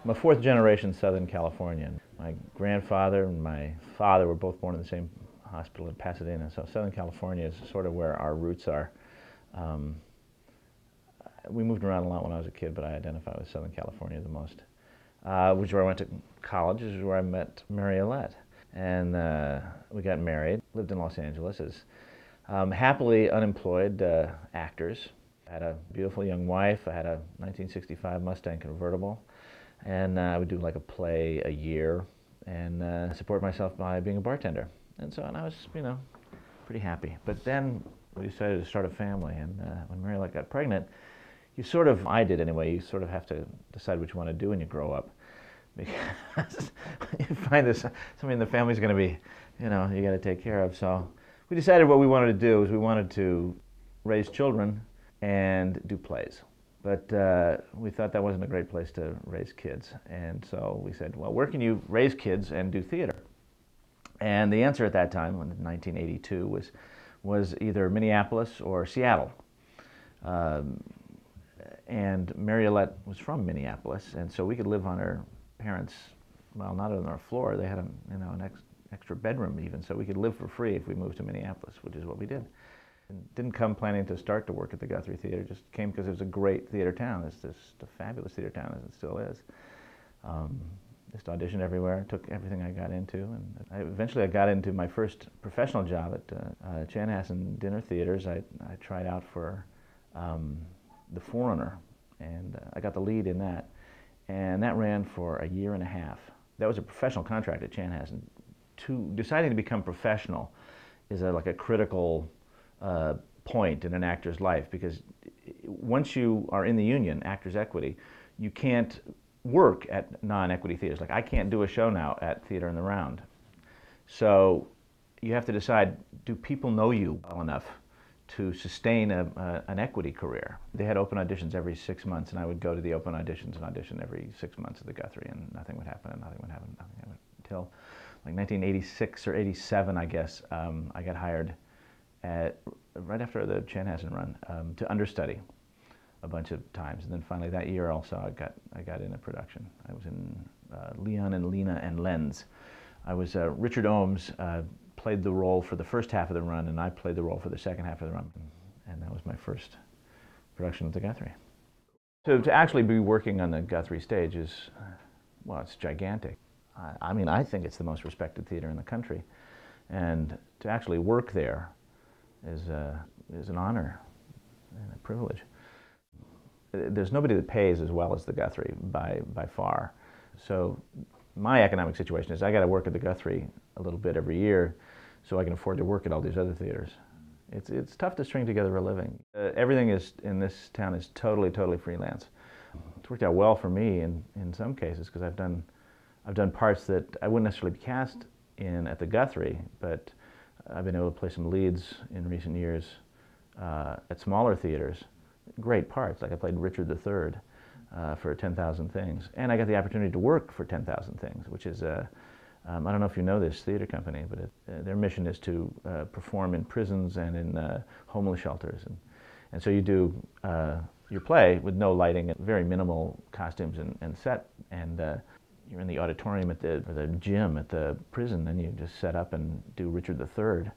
I'm a fourth generation Southern Californian. My grandfather and my father were both born in the same hospital in Pasadena, so Southern California is sort of where our roots are. We moved around a lot when I was a kid, but I identify with Southern California the most, which is where I went to college. This is where I met Mary Alette. And we got married, lived in Los Angeles as happily unemployed actors. I had a beautiful young wife. I had a 1965 Mustang convertible. And I would do like a play a year and support myself by being a bartender. And I was, pretty happy. But then we decided to start a family. And when Mary Alette got pregnant, I did anyway, you sort of have to decide what you want to do when you grow up. Because you find this, somebody in the family's going to be, you got to take care of. So we decided what we wanted to do is we wanted to raise children and do plays. But we thought that wasn't a great place to raise kids. And so we said, well, where can you raise kids and do theater? And the answer at that time, in 1982, was either Minneapolis or Seattle. And Mary Alette was from Minneapolis, and so we could live on her parents, well, not on our floor. They had an extra bedroom even, so we could live for free if we moved to Minneapolis, which is what we did. And didn't come planning to start to work at the Guthrie Theater, just came because it was a great theater town. It's just a fabulous theater town, as it still is. Just auditioned everywhere, took everything I got into, and eventually I got into my first professional job at Chanhassen Dinner Theaters. I tried out for The Forerunner, and I got the lead in that. And that ran for a year and a half. That was a professional contract at Chanhassen. Deciding to become professional is like a critical point in an actor's life, because once you are in the union, Actors Equity, you can't work at non-equity theaters. Like I can't do a show now at Theater in the Round. So you have to decide, do people know you well enough to sustain an equity career? They had open auditions every 6 months, and I would go to the open auditions and audition every 6 months at the Guthrie, and nothing would happen, and nothing would happen, nothing would happen. Until like 1986 or 87, I guess, I got hired right after the Chanhassen run to understudy a bunch of times, and then finally that year also I got in a production. I was in Leon and Lena and Lens. I was Richard Ohms played the role for the first half of the run, and I played the role for the second half of the run. And that was my first production at the Guthrie. So to actually be working on the Guthrie stage is, well, it's gigantic. I mean, I think it's the most respected theater in the country. And to actually work there is an honor and a privilege. There's nobody that pays as well as the Guthrie by far. So my economic situation is I got to work at the Guthrie a little bit every year so I can afford to work at all these other theaters. It's tough to string together a living. Everything in this town is totally freelance. It's worked out well for me in some cases, because I've done parts that I wouldn't necessarily be cast in at the Guthrie, but I've been able to play some leads in recent years at smaller theaters. Great parts, like I played Richard III for 10,000 Things, and I got the opportunity to work for 10,000 Things, which is I don't know if you know this theater company, but their mission is to perform in prisons and in homeless shelters, and so you do your play with no lighting and very minimal costumes and set, and you're in the auditorium or the gym at the prison, and you just set up and do Richard III.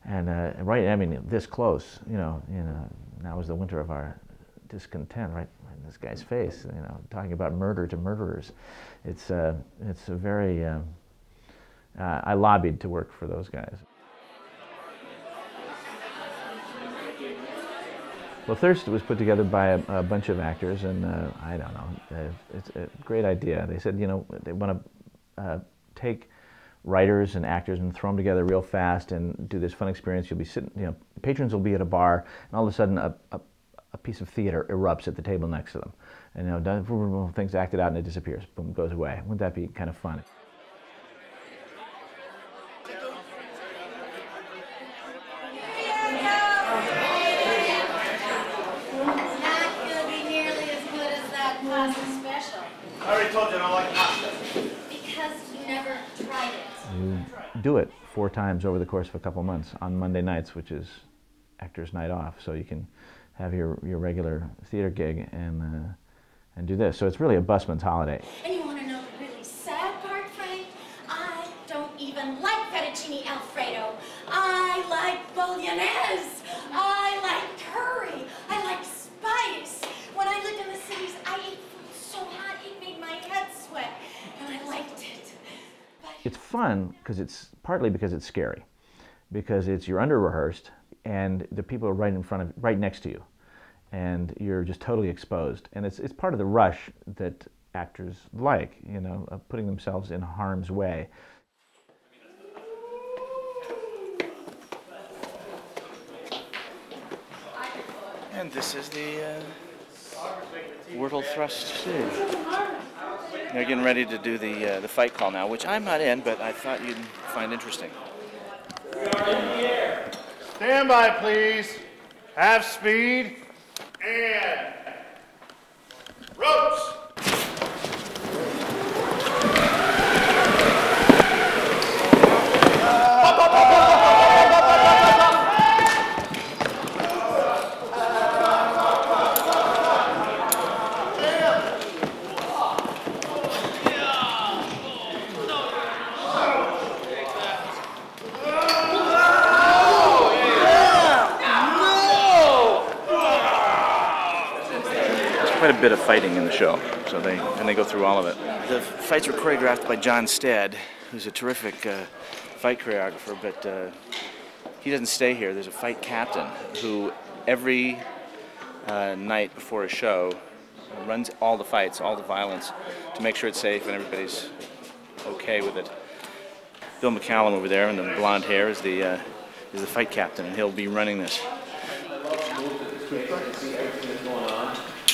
And right, I mean, this close, now is the winter of our discontent, right in this guy's face, talking about murder to murderers. It's a very, I lobbied to work for those guys. Well, Thirst was put together by a bunch of actors, and I don't know, it's a great idea. They said, they want to take writers and actors and throw them together real fast and do this fun experience. You'll be sitting, patrons will be at a bar, and all of a sudden a piece of theater erupts at the table next to them. And things acted out and it disappears, boom, goes away. Wouldn't that be kind of fun? I already told you I don't like pasta. Because you never tried it. You do it 4 times over the course of a couple months on Monday nights, which is Actors' Night Off, so you can have your regular theater gig and and do this. So it's really a busman's holiday. And you want to know the really sad part, Frank? I don't even like fettuccine Alfredo. I like bolognese. I like curry. I like spice. When I lived in the cities, I ate food so hot it made my head sweat, and I liked it. But It's fun because it's partly because it's scary, because you're under rehearsed and the people are right next to you, and you're just totally exposed. And it's part of the rush that actors like, you know, of putting themselves in harm's way. And this is the Wordle Thrust stage. They're getting ready to do the fight call now, which I'm not in, but I thought you'd find interesting. Stand by, please. Have speed. And ropes. Quite a bit of fighting in the show, so they go through all of it. The fights were choreographed by John Stead, who's a terrific fight choreographer, but he doesn't stay here. There's a fight captain who every night before a show runs all the fights, all the violence, to make sure it's safe and everybody's okay with it. Bill McCallum over there in the blonde hair is the fight captain, and he'll be running this.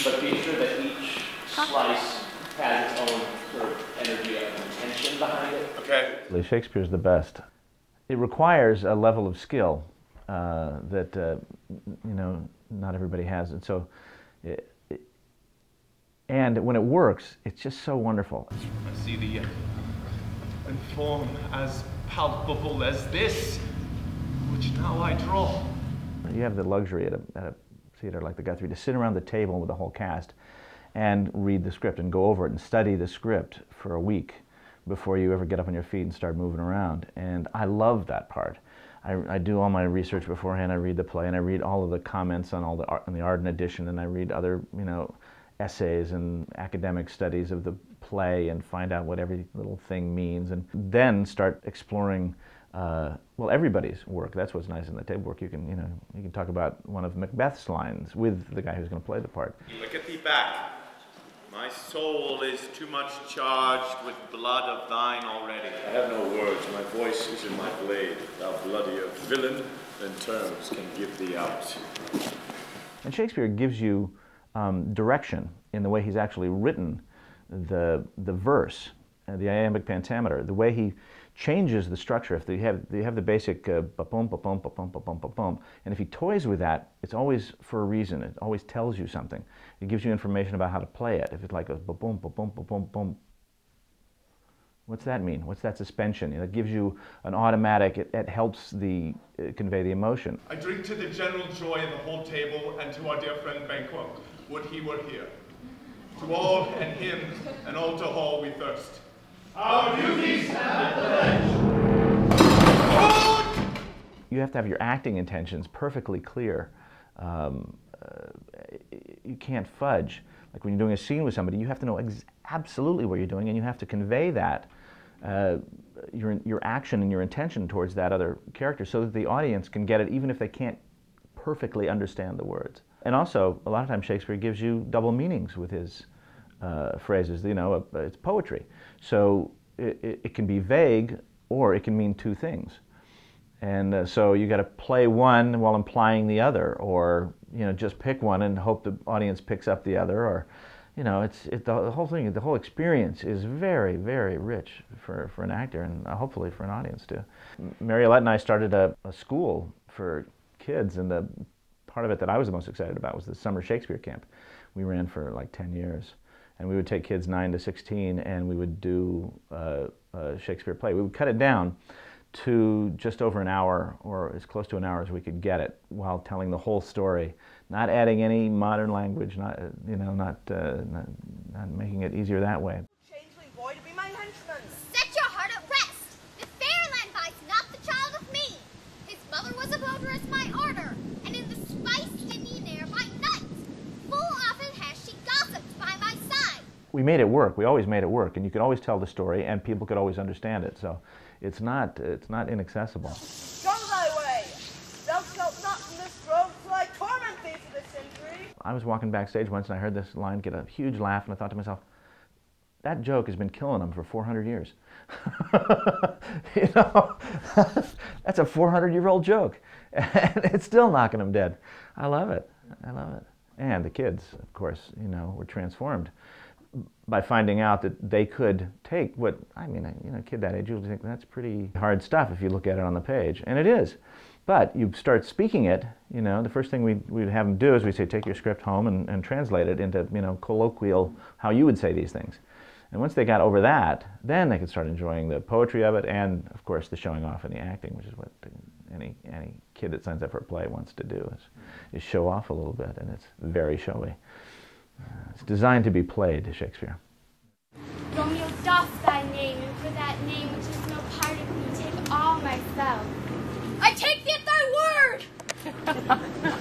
But be sure that each slice has its own sort of energy and intention behind it. Okay. Shakespeare's the best. It requires a level of skill that you know, not everybody has, and so and when it works, it's just so wonderful. I see the form as palpable as this, which now I draw. You have the luxury at a theater like the Guthrie to sit around the table with the whole cast and read the script and go over it and study the script for a week before you ever get up on your feet and start moving around. And I love that part. I do all my research beforehand. I read the play and I read all of the comments on all the Arden edition, and I read other, you know, essays and academic studies of the play and find out what every little thing means, and then start exploring well, everybody's work. That's what's nice in the table work. You can, you know, you can talk about one of Macbeth's lines with the guy who's going to play the part. Look at thee back. My soul is too much charged with blood of thine already. I have no words. My voice is in my blade. Thou bloodier villain than terms can give thee out. And Shakespeare gives you direction in the way he's actually written the verse, the iambic pentameter, the way he changes the structure. If they have the basic ba-boom, ba-boom, ba-boom, ba-boom, ba-boom, and if he toys with that, it's always for a reason. It always tells you something. It gives you information about how to play it. If it's like a ba-boom, ba-boom, ba-boom, boom, what's that mean? What's that suspension? You know, it gives you an automatic. It helps convey the emotion. I drink to the general joy of the whole table and to our dear friend Banquo. Would he were here. To all and him and all to all we thirst. Our duties at the ledge. You have to have your acting intentions perfectly clear. You can't fudge. Like when you're doing a scene with somebody, you have to know absolutely what you're doing, and you have to convey that, your action and your intention towards that other character, so that the audience can get it even if they can't perfectly understand the words. And also, a lot of times Shakespeare gives you double meanings with his phrases. You know, it's poetry. So it can be vague, or it can mean two things. And so you got to play one while implying the other, or, you know, just pick one and hope the audience picks up the other, or, you know, the whole thing, the whole experience is very, very rich for an actor, and hopefully for an audience too. Mary Alette and I started a school for kids, and the part of it that I was the most excited about was the summer Shakespeare camp. We ran for like 10 years. And we would take kids 9 to 16, and we would do a Shakespeare play. We would cut it down to just over an hour, or as close to an hour as we could get it, while telling the whole story, not adding any modern language, not making it easier that way. Changeling boy to be my henchman. Set your heart at rest. The Fairland bite's not the child of me. His mother was a voter as my order, and in the spice in the air by night, full often has she gossiped by my side. We made it work. We always made it work, and you could always tell the story, and people could always understand it. So it's not inaccessible. Go thy way. Thou shalt not from this grove till I torment thee for this injury. I was walking backstage once, and I heard this line get a huge laugh, and I thought to myself, that joke has been killing them for 400 years. You know, that's a 400-year-old joke, and it's still knocking them dead. I love it. I love it. And the kids, of course, you know, were transformed by finding out that they could take what, I mean, you know, a kid that age, you'll think that's pretty hard stuff if you look at it on the page, and it is. But you start speaking it, you know, the first thing we'd have them do is we'd say, take your script home and translate it into, you know, colloquial, how you would say these things. And once they got over that, then they could start enjoying the poetry of it and, of course, the showing off and the acting, which is what any kid that signs up for a play wants to do, is show off a little bit, and it's very showy. It's designed to be played, Shakespeare. Romeo doth thy name, and for that name which is no part of me, take all myself. I take thee at thy word!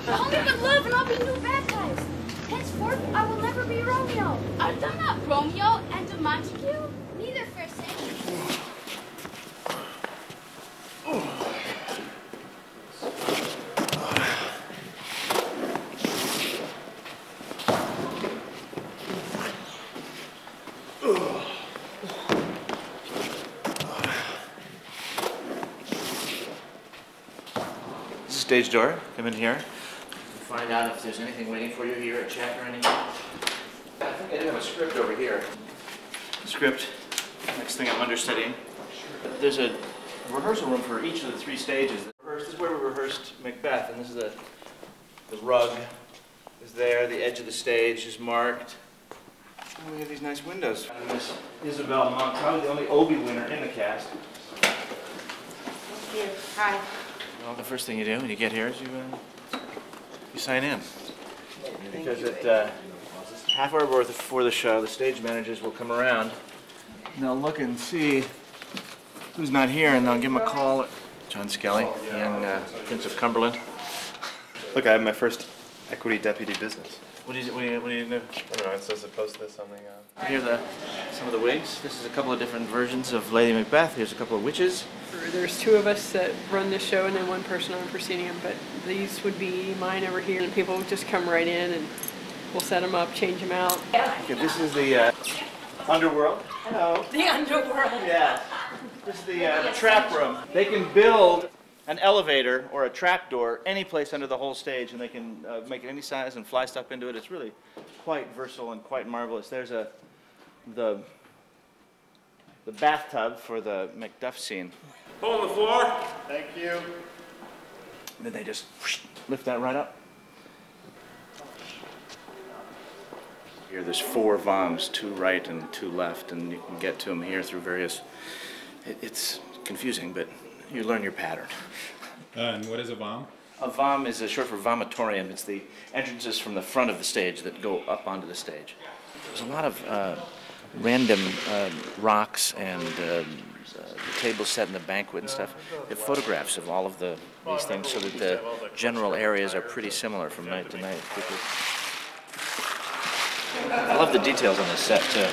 Call me but love, and I'll be new baptized. Henceforth, I will never be Romeo. Art thou not Romeo and a Montague? Neither fair saying. Stage door, come in here. Find out if there's anything waiting for you here, a check or anything. I think I do have a script over here. Script, next thing I'm understudying. There's a rehearsal room for each of the 3 stages. This is where we rehearsed Macbeth, and this is the rug is there, the edge of the stage is marked. And we have these nice windows. And Miss Isabel Monk, probably the only Obie winner in the cast. Thank you. Hi. Well, the first thing you do when you get here is you sign in. Because at half hour before the show, the stage managers will come around and they'll look and see who's not here, and they'll give them a call. John Skelly, young Prince of Cumberland. Look, I have my first equity deputy business. What do you do? I don't know, I'm supposed to post this on the... Here are some of the wigs. This is a couple of different versions of Lady Macbeth. Here's a couple of witches. There's 2 of us that run the show and then 1 person on proscenium, but these would be mine over here, and people just come right in and we'll set them up, change them out. Okay, this is the underworld. Hello. The underworld. Yeah. This is the trap room. They can build an elevator or a trap door any place under the whole stage, and they can make it any size and fly stuff into it. It's really quite versatile and quite marvelous. There's the bathtub for the Macduff scene. Hole in the floor. Thank you. And then they just lift that right up. Here there's 4 VOMs, 2 right and 2 left, and you can get to them here through various... It's confusing, but you learn your pattern. And what is a VOM? A VOM is short for vomitorium. It's the entrances from the front of the stage that go up onto the stage. There's a lot of random rocks and the tables set in the banquet and stuff. They have photographs of all of these things so that the general areas are pretty similar from night to night. I love the details on this set too.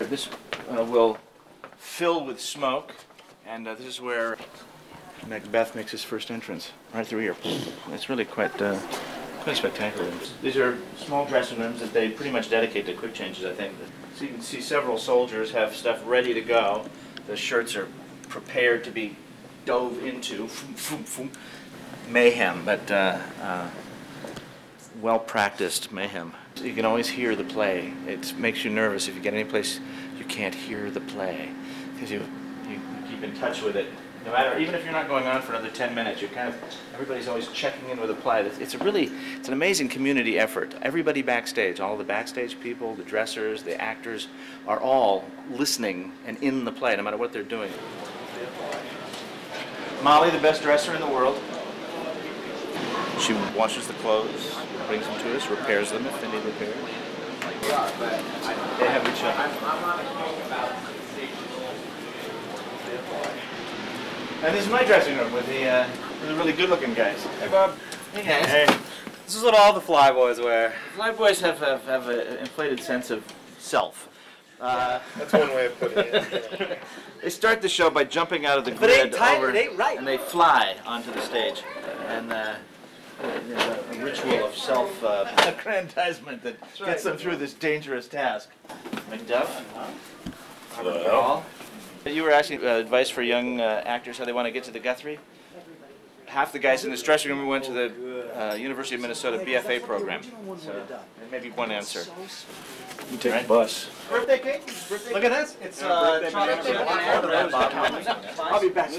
This will fill with smoke, and this is where Macbeth makes his first entrance, right through here. It's really quite spectacular. These are small dressing rooms that they pretty much dedicate to quick changes, I think. So you can see several soldiers have stuff ready to go. The shirts are prepared to be dove into. Mayhem, but well-practiced mayhem. You can always hear the play. It makes you nervous if you get any place you can't hear the play, because you keep in touch with it. No matter, even if you're not going on for another 10 minutes, you're everybody's always checking in with a play. It's an amazing community effort. Everybody backstage, all the backstage people, the dressers, the actors, are all listening and in the play, no matter what they're doing. Molly, the best dresser in the world. She washes the clothes, brings them to us, repairs them if they need repair. They have each other. And this is my dressing room with the really good-looking guys. Hey, Bob. Hey, guys. Hey. This is what all the flyboys wear. Flyboys have an inflated sense of self. That's one way of putting it. They start the show by jumping out of the If it ain't grid tight, over, it ain't right. and they fly onto the stage. And there's a ritual of self-aggrandizement that gets them through this dangerous task. Macduff. Hello. You were asking advice for young actors how they want to get to the Guthrie. Half the guys in this dressing room went to the University of Minnesota BFA program. So maybe one answer. You take the bus. Birthday cake? Look at this. It's chocolate chip and I'll be back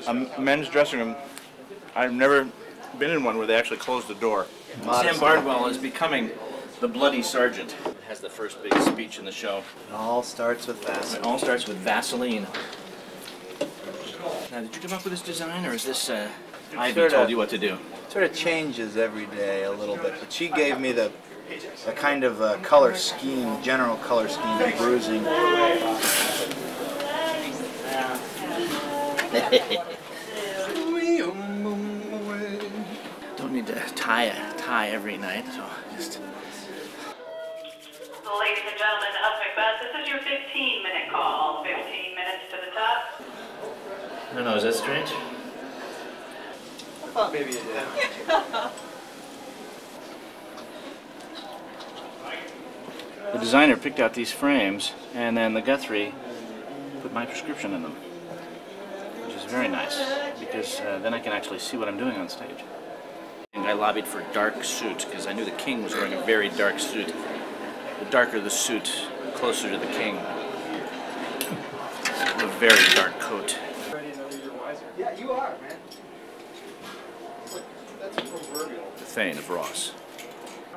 A men's dressing room. I've never been in one where they actually closed the door. Sam Bardwell is becoming the bloody sergeant. Has the first big speech in the show. It all starts with Vaseline. It all starts with Vaseline. Now, did you come up with this design, or is this Ivy told you what to do? Sort of changes every day a little bit, but she gave me the kind of color scheme, general color scheme of bruising. Don't need to tie a tie every night, so just... Ladies and gentlemen of Macbeth, this is your 15-minute call. 15 minutes to the top. I don't know, is that strange? I thought maybe you did. The designer picked out these frames, and then the Guthrie put my prescription in them, which is very nice, because then I can actually see what I'm doing on stage. And I lobbied for dark suits, because I knew the king was wearing a very dark suit. The darker the suit, the closer to the king. A very dark coat. Yeah, you are, man. That's proverbial. The Thane of Ross.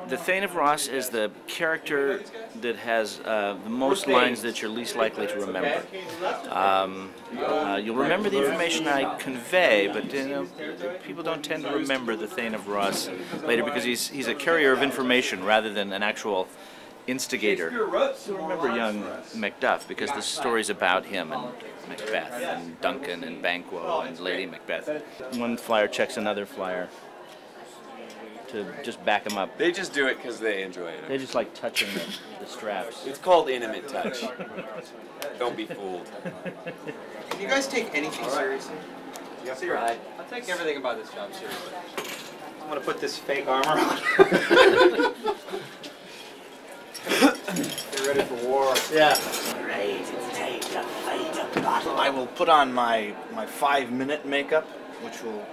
The Thane of Ross is the character that has the most lines that you're least likely to remember. You'll remember the information I convey, but people don't tend to remember the Thane of Ross later because he's a carrier of information rather than an actual instigator. You'll remember young Macduff because the story's about him and Macbeth and Duncan and Banquo and Lady Macbeth. One flyer checks another flyer to just back them up. They just do it because they enjoy it. They just like touching the straps. It's called intimate touch. Don't be fooled. Can you guys take anything seriously? Yes, Seriously. I'll take everything about this job seriously. I'm gonna put this fake armor on. Get ready for war. Yeah. Ready to take the fate of battle. I will put on my 5-minute makeup, which will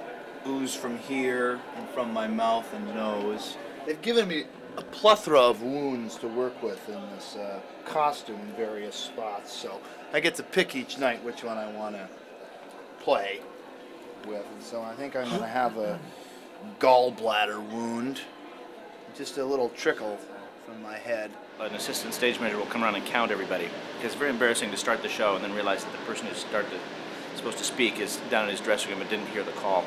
ooze from here and from my mouth and nose. They've given me a plethora of wounds to work with in this costume in various spots, so I get to pick each night which one I want to play with. And so I think I'm going to have a gallbladder wound, just a little trickle from my head. An assistant stage manager will come around and count everybody because it's very embarrassing to start the show and then realize that the person who's supposed to speak is down in his dressing room and didn't hear the call.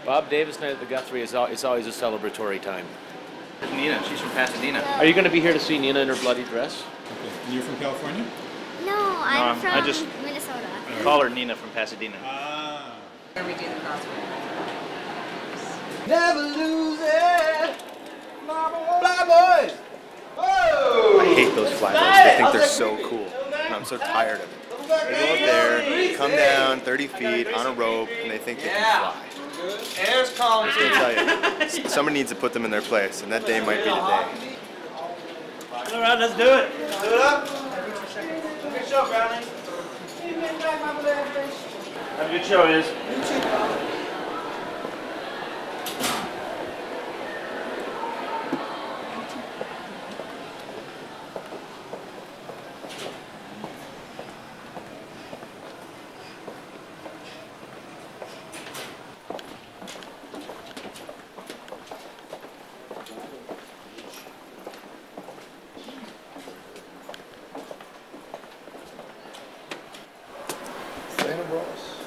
Bob Davis night at the Guthrie is always a celebratory time. Nina, she's from Pasadena. Are you going to be here to see Nina in her bloody dress? Okay. And you're from California? No, I'm from I just Minnesota. call her Nina from Pasadena. Where we do the crossword. Never lose it. Fly boys. Whoa! I hate those fly boys. I think they're so cool. And I'm so tired of it. They go up there, come down 30 feet on a rope, and they think they can fly. Air's calling. I'm just going to tell you, somebody needs to put them in their place, and that day might be the day. All right, let's do it. Do it up. Good show, Brownie. Have a good show, Iz. Thane of Ross.